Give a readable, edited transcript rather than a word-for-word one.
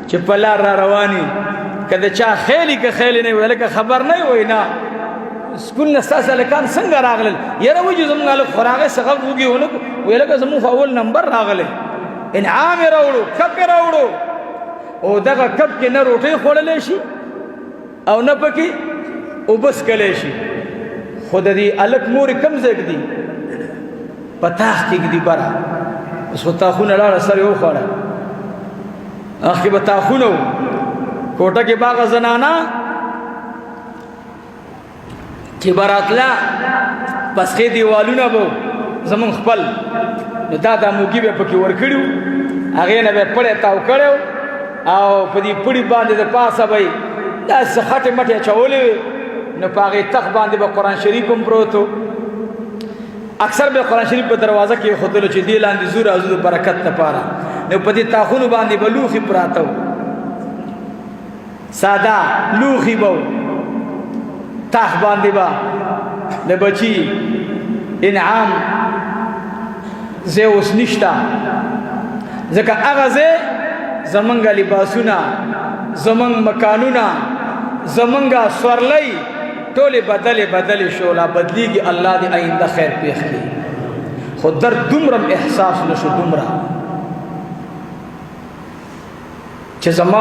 چې په لار را رواني که د چا خیلي که خیلي نه وي لکه خبر نه وي نه سکول نه ستاسو هلکان څنګه راغلل یاره وایي زموږ هلک خو راغی څه غږ وږي ونه کړو ویل لکه زموږ خو اول نمبر راغلی انعام یې راوړو کپ یې راوړو او دغه کپ کې نه روټۍ خوړلی شي او نه پکې اوبه څکلی شي خو د دې هلک مورې کوم ځای ږدي په تاخ کې ږدي بره اوس خو تاخونه لاړه سر یې وخوړه مخکې به تاخونه و کوټه کې باغه زنانه چې به راتله پسخې دیوالونه به زمونږ خپل نو دا موږي به پکې ورکړي وو هغې نه به یې پړی تاو کړی او په دې پړي باندې د پاسه به یې داسې خټې مټې اچولې وې نو په هغې تخت باندې به قرآن شریف هم پروت و اکثر به قرآن شریف په دروازه کې ایښودلو چې دې لاندې زو راځو د برکت لپاره نو په دې تاخونو باندې به لوښي پراته و ساده لوښي به و تاخ باندې به د بچي انعام ځای اوس نشته ځکه هغه ځای زمونږ لباسونه زمونږ مکانونه زمونږ سورلی ټولې بدلې شو لا بدلیږي الله دې آینده خیر پېښ کړي خو درد دومره احساس نشو دومره چې زما